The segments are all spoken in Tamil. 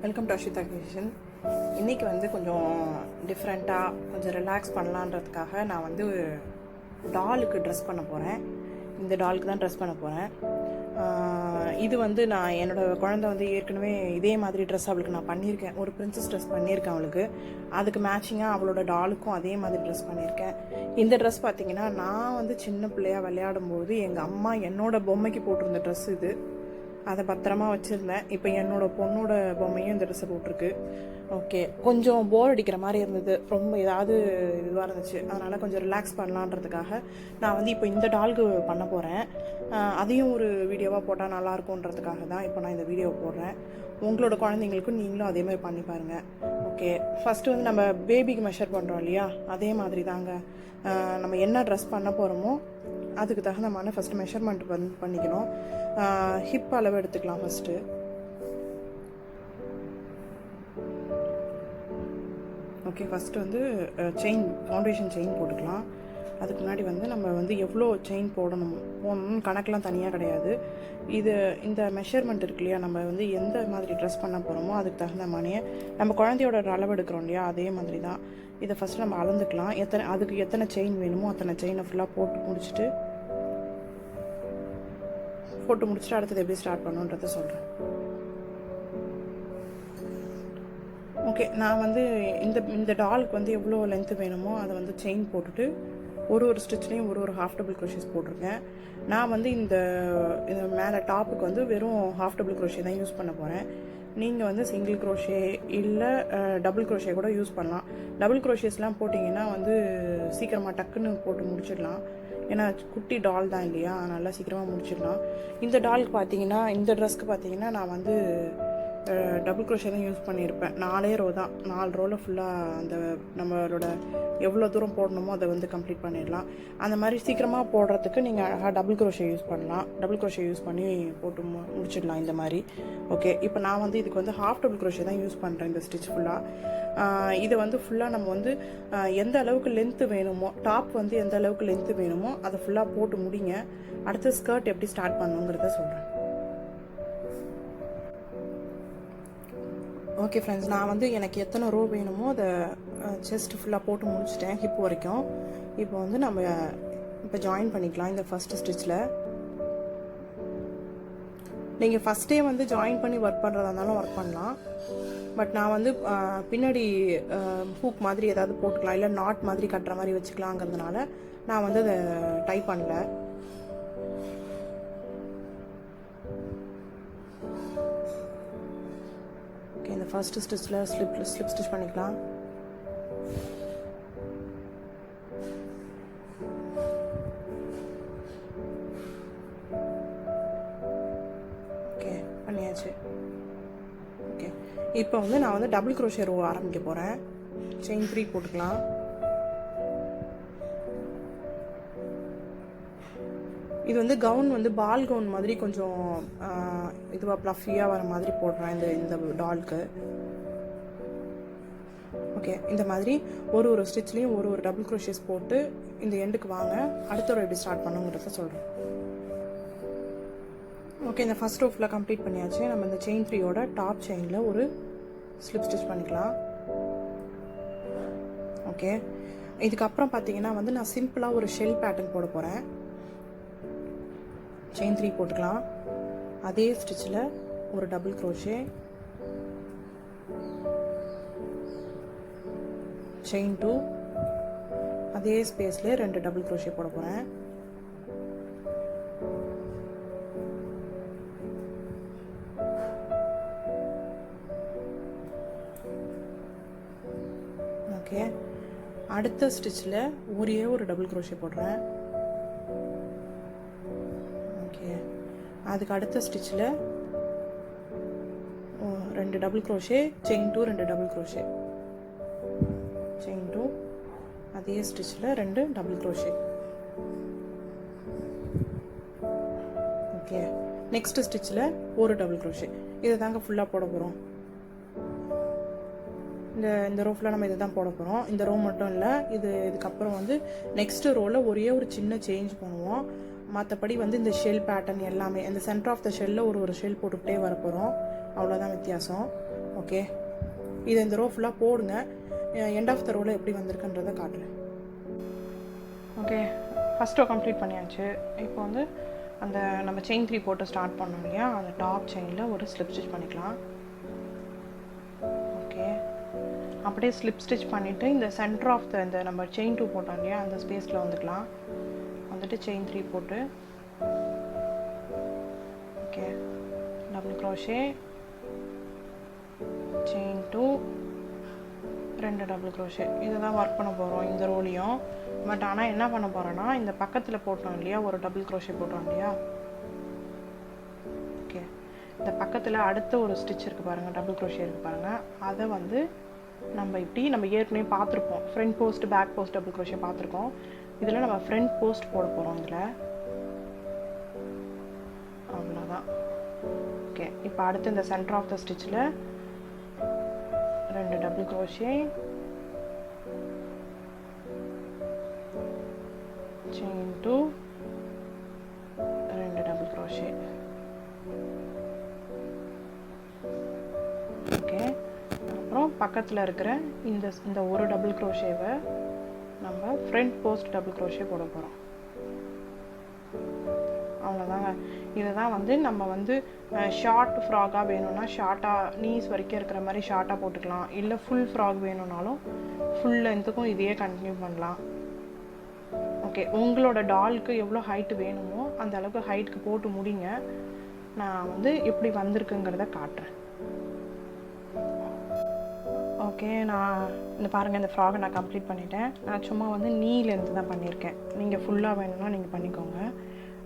Welcome to Ashitha kitchen. இன்றைக்கி வந்து கொஞ்சம் டிஃப்ரெண்ட்டாக கொஞ்சம் ரிலாக்ஸ் பண்ணலான்றதுக்காக நான் வந்து டாலுக்கு ட்ரெஸ் பண்ண போகிறேன். இந்த டாலுக்கு தான் ட்ரெஸ் பண்ண போகிறேன். இது வந்து நான் என்னோடய குழந்தை வந்து ஏற்கனவே இதே மாதிரி ட்ரெஸ் அவளுக்கு நான் பண்ணியிருக்கேன். ஒரு பிரின்சஸ் ட்ரெஸ் பண்ணியிருக்கேன் அவளுக்கு. அதுக்கு மேட்சிங்காக அவளோட டாலுக்கும் அதே மாதிரி ட்ரெஸ் பண்ணியிருக்கேன். இந்த ட்ரெஸ் பார்த்திங்கன்னா நான் வந்து சின்ன பிள்ளையாக விளையாடும்போது எங்கள் அம்மா என்னோடய பொம்மைக்கு போட்டிருந்த ட்ரெஸ் இது. அதை பத்திரமா வச்சுருந்தேன். இப்போ என்னோடய பொண்ணோட பொம்மையும் இந்த ட்ரெஸ்ஸை போட்டிருக்கு. ஓகே, கொஞ்சம் போர் அடிக்கிற மாதிரி இருந்தது, ரொம்ப ஏதாவது இதுவாக இருந்துச்சு. அதனால் கொஞ்சம் ரிலாக்ஸ் பண்ணலான்றதுக்காக நான் வந்து இப்போ இந்த டால்க்கு பண்ண போகிறேன். அதையும் ஒரு வீடியோவாக போட்டால் நல்லாயிருக்குன்றதுக்காக தான் இப்போ நான் இந்த வீடியோ போடுறேன். உங்களோட குழந்தைங்களுக்கும் நீங்களும் அதே மாதிரி பண்ணி பாருங்கள். ஓகே, ஃபஸ்ட்டு வந்து நம்ம பேபிக்கு மெஷர் பண்ணுறோம் இல்லையா, அதே மாதிரி தாங்க. நம்ம என்ன ட்ரெஸ் பண்ண போகிறோமோ அதுக்கு தகுந்தமான ஃபஸ்ட்டு மெஷர்மெண்ட் பண்ணிக்கணும். ஹிப் அளவு எடுத்துக்கலாம் ஃபஸ்ட்டு. ஓகே, ஃபஸ்ட்டு வந்து செயின், ஃபவுண்டேஷன் செயின் போட்டுக்கலாம். அதுக்கு முன்னாடி வந்து நம்ம வந்து எவ்வளோ செயின் போடணும்னு கணக்கெலாம் தனியாக கிடையாது. இந்த மெஷர்மெண்ட் இருக்கு இல்லையா, நம்ம வந்து எந்த மாதிரி ட்ரெஸ் பண்ண போகிறோமோ அதுக்கு தகுந்த மாதிரியே நம்ம குழந்தையோட அளவு எடுக்கிறோம் இல்லையா, அதே மாதிரி தான். இதை ஃபஸ்ட்டு நம்ம அளந்துக்கலாம். அதுக்கு எத்தனை செயின் வேணுமோ அத்தனை செயினை ஃபுல்லாக போட்டு முடிச்சுட்டு அடுத்தது எப்படி ஸ்டார்ட் பண்ணுன்றதை சொல்கிறேன். ஓகே, நான் வந்து இந்த டாலுக்கு வந்து எவ்வளோ லென்த்து வேணுமோ அதை வந்து செயின் போட்டுட்டு ஒரு ஸ்டிச்லேயும் ஒரு ஹாஃப் டபுள் க்ரோஷேஸ் போட்டிருக்கேன். நான் வந்து இந்த மேலே டாப்புக்கு வந்து வெறும் ஹாஃப் டபுள் க்ரோஷே தான் யூஸ் பண்ண போகிறேன். நீங்கள் வந்து சிங்கிள் க்ரோஷே இல்லை டபுள் க்ரோஷே கூட யூஸ் பண்ணலாம். டபுள் க்ரோஷேஸ்லாம் போட்டிங்கன்னா வந்து சீக்கிரமாக டக்குன்னு போட்டு முடிச்சிடலாம். ஏன்னா குட்டி டால் தான் இல்லையா, நல்லா சீக்கிரமாக முடிச்சிடலாம். இந்த டாலுக்கு பார்த்தீங்கன்னா, இந்த ட்ரெஸ்க்கு பார்த்தீங்கன்னா நான் வந்து டபுள் க்ரோஷே தான் யூஸ் பண்ணியிருப்பேன். 4 ரோ தான், 4 ரோவில் ஃபுல்லாக அந்த நம்மளோட எவ்வளோ தூரம் போடணுமோ அதை வந்து கம்ப்ளீட் பண்ணிடலாம். அந்த மாதிரி சீக்கிரமாக போடுறதுக்கு நீங்கள் அழகாக டபுள் க்ரோஷே யூஸ் பண்ணலாம். டபுள் க்ரோஷே யூஸ் பண்ணி போட்டு முடிச்சிடலாம் இந்த மாதிரி. ஓகே, இப்போ நான் வந்து இதுக்கு வந்து ஹாஃப் டபுள் க்ரோஷே தான் யூஸ் பண்ணுறேன் இந்த ஸ்டிச் ஃபுல்லாக. இதை வந்து ஃபுல்லாக நம்ம வந்து எந்த அளவுக்கு லென்த்து வேணுமோ, டாப் வந்து எந்த அளவுக்கு லென்த்து வேணுமோ அதை ஃபுல்லாக போட்டு முடிங்க. அடுத்த ஸ்கர்ட் எப்படி ஸ்டார்ட் பண்ணுங்கிறத சொல்கிறேன். ஓகே ஃப்ரெண்ட்ஸ், நான் வந்து எனக்கு எத்தனை ரோ வேணுமோ அதை செஸ்ட் ஃபுல்லாக போட்டு முடிச்சிட்டேன், ஹிப் வரைக்கும். இப்போ வந்து நம்ம ஜாயின் பண்ணிக்கலாம். இந்த ஃபஸ்ட்டு ஸ்டிச்சில் நீங்கள் ஃபஸ்ட்டே வந்து ஜாயின் பண்ணி ஒர்க் பண்ணுறதா இருந்தாலும் ஒர்க் பண்ணலாம். பட் நான் வந்து பின்னாடி ஹூக் மாதிரி ஏதாவது போட்டுக்கலாம், இல்லை நாட் மாதிரி கட்டுற மாதிரி வச்சுக்கலாங்கிறதுனால நான் வந்து அதை டை பண்ணல. ஓகே, இந்த ஃபஸ்ட்டு ஸ்டிச்சில் ஸ்லிப் ஸ்டிச் பண்ணிக்கலாம். ஓகே, பண்ணியாச்சு. ஓகே, இப்போ வந்து நான் வந்து டபுள் க்ரோஷே ரோ ஆரம்பிக்க போகிறேன். செயின் 3 போட்டுக்கலாம். இது வந்து கவுன் வந்து பால் கவுன் மாதிரி கொஞ்சம் இதுவாக ப்ளஃபியாக வர மாதிரி போடுறேன் இந்த டாலுக்கு. ஓகே, இந்த மாதிரி ஒரு ஸ்டிச்லேயும் ஒரு டபுள் க்ரோஷேஸ் போட்டு இந்த எண்டுக்கு வாங்க. அடுத்த ரோ எப்படி ஸ்டார்ட் பண்ணுங்கிறத சொல்கிறேன். ஓகே, இந்த ஃபஸ்ட் ரோ ஃபுல்லாக கம்ப்ளீட் பண்ணியாச்சு. நம்ம இந்த செயின் 3யோட டாப் செயினில் ஒரு ஸ்லிப் ஸ்டிச் பண்ணிக்கலாம். ஓகே, இதுக்கப்புறம் பார்த்தீங்கன்னா வந்து நான் சிம்பிளாக ஒரு ஷெல் பேட்டர்ன் போட போகிறேன். செயின் 3 போட்டுக்கலாம். அதே ஸ்டிச்சில் ஒரு டபுள் க்ரோஷே, செயின் 2, அதே ஸ்பேஸில் 2 டபுள் க்ரோஷே போட போகிறேன். ஓகே, அடுத்த ஸ்டிச்சில் ஒரு டபுள் க்ரோஷே போடுறேன். ஓகே, அதுக்கு அடுத்த ஸ்டிச்சில் 2 double crochet, chain 2, 2 double crochet, chain 2, அதே ஸ்டிச்சில் 2 டபுள் க்ரோஷே. ஓகே, நெக்ஸ்ட் ஸ்டிச்சில் ஒரு டபுள் க்ரோஷே. இதை தாங்க ஃபுல்லாக போட போகிறோம். இந்த ரோ ஃபுல்லாக நம்ம இதை தான் போட போகிறோம். இந்த ரோ மட்டும் இல்லை, இதுக்கப்புறம் வந்து நெக்ஸ்ட் ரோவில் ஒரு சின்ன சேஞ்ச் பண்ணுவோம். மற்றபடி வந்து இந்த ஷெல் பேட்டர்ன் எல்லாமே இந்த சென்டர் ஆஃப் த ஷெல்லில் ஒரு ஷெல் போட்டுக்கிட்டே வர போகிறோம். அவ்வளோதான் வித்தியாசம். ஓகே. ஓகே, இது இந்த ரோ ஃபுல்லாக போடுங்க. எண்ட் ஆஃப் த ரோவில் எப்படி வந்திருக்குன்றதை காட்டுறேன். ஓகே, ஃபஸ்ட் ரோ கம்ப்ளீட் பண்ணியாச்சு. இப்போ வந்து அந்த நம்ம செயின் 3 போட்டு ஸ்டார்ட் பண்ணோம் இல்லையா, அந்த டாப் செயினில் ஒரு ஸ்லிப் ஸ்டிச் பண்ணிக்கலாம். ஓகே, அப்படியே ஸ்லிப் ஸ்டிச் பண்ணிவிட்டு இந்த சென்டர் ஆஃப் த இந்த நம்ம செயின் 2 போட்டோம் இல்லையா, அந்த ஸ்பேஸில் வந்துக்கலாம். வந்துட்டு செயின் 3 போட்டு okay, double crochet, chain 2, 2 double crochet. இதை தான் ஒர்க் பண்ண போகிறோம் இந்த ரோலையும். பட் ஆனால் என்ன பண்ண போகிறோன்னா, இந்த பக்கத்தில் போட்டோம் இல்லையா, ஒரு டபுள் க்ரோஷே போட்டோம் இல்லையா, ஓகே, இந்த பக்கத்தில் அடுத்த ஒரு ஸ்டிச் இருக்குது பாருங்கள், டபுள் க்ரோஷே இருக்குது பாருங்கள். அதை வந்து நம்ம ஏற்கனவே பார்த்துருப்போம், front post back post double crochet பார்த்துருக்கோம். இதில் நம்ம ஃப்ரண்ட் போஸ்ட் போட போகிறோம். இதில் அவ்வளோதான். ஓகே, இப்போ அடுத்து இந்த சென்டர் ஆஃப் த ஸ்டிச்சில் 2 double crochet, chain 2, 2 double crochet. Okay, அப்புறம் பக்கத்தில் இருக்கிற இந்த ஒரு டபுள் க்ரோஷேவை நம்ம ஃப்ரண்ட் போஸ்ட் டபுள் க்ரோஷே போட போகிறோம். அவ்வளோதாங்க. இதை தான் வந்து நம்ம வந்து ஷார்ட் ஃப்ராகாக வேணும்னா ஷார்ட்டாக நீஸ் வரைக்கும் இருக்கிற மாதிரி ஷார்ட்டாக போட்டுக்கலாம். இல்லை ஃபுல் ஃப்ராக் வேணும்னாலும் ஃபுல் லென்த்துக்கும் இதையே கண்டினியூ பண்ணலாம். ஓகே, உங்களோட டாலுக்கு எவ்வளோ ஹைட்டு வேணுமோ அந்த அளவுக்கு ஹைட்டுக்கு போட்டு முடிங்க. நான் வந்து எப்படி வந்திருக்குங்கிறத காட்டுறேன். ஓகே, நான் இந்த பாருங்கள், இந்த ஃப்ராகை நான் கம்ப்ளீட் பண்ணிட்டேன். நான் சும்மா வந்து நீலேருந்து தான் பண்ணியிருக்கேன். நீங்கள் ஃபுல்லாக வேணும்னா நீங்கள் பண்ணிக்கோங்க.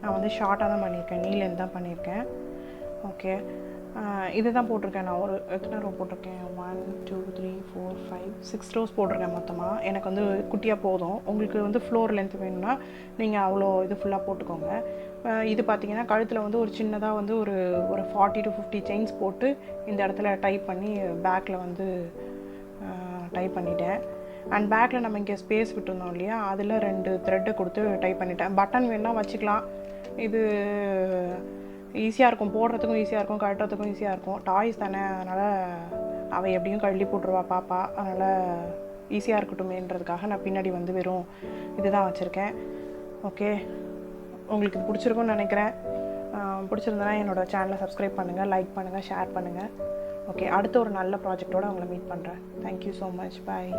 நான் வந்து ஷார்ட்டாக தான் பண்ணியிருக்கேன், நீலேருந்து தான் பண்ணியிருக்கேன். ஓகே, இது தான் போட்டிருக்கேன். நான் ஒரு எத்தனை ரோ போட்டிருக்கேன், 1 2 3 4 5 6 ரோஸ் போட்டிருக்கேன் மொத்தமாக. எனக்கு வந்து குட்டியாக போதும். உங்களுக்கு வந்து ஃப்ளோர் லென்த் வேணும்னா நீங்கள் அவ்வளோ இது ஃபுல்லாக போட்டுக்கோங்க. இது பார்த்தீங்கன்னா கழுத்தில் வந்து ஒரு சின்னதாக வந்து ஒரு 40 to 50 செயின்ஸ் போட்டு இந்த இடத்துல டைப் பண்ணி பேக்கில் வந்து டைப் பண்ணிட்டேன். அண்ட் பேக்கில் நம்ம இங்கே ஸ்பேஸ் விட்டுருந்தோம் இல்லையா, அதில் 2 த்ரெட்டை கொடுத்து டைப் பண்ணிட்டேன். பட்டன் வேணால் வச்சுக்கலாம். இது ஈஸியாக இருக்கும், போடுறதுக்கும் ஈஸியாக இருக்கும், கழட்டுறதுக்கும் ஈஸியாக இருக்கும். டாய்ஸ் தானே, அதனால் அவள் எப்படியும் கழட்டி போட்டுருவா பாப்பா. அதனால் ஈஸியாக இருக்கட்டுமேன்றதுக்காக நான் பின்னாடி வந்து வெறும் இதுதான் வச்சுருக்கேன். ஓகே, உங்களுக்கு இது பிடிச்சிருக்குன்னு நினைக்கிறேன். பிடிச்சிருந்தனா என்னோடய சேனலை சப்ஸ்கிரைப் பண்ணுங்கள், லைக் பண்ணுங்கள், ஷேர் பண்ணுங்கள். ஓகே, அடுத்த ஒரு நல்ல ப்ராஜெக்டோடு உங்களை மீட் பண்ணுறேன். Thank you so much. பாய்.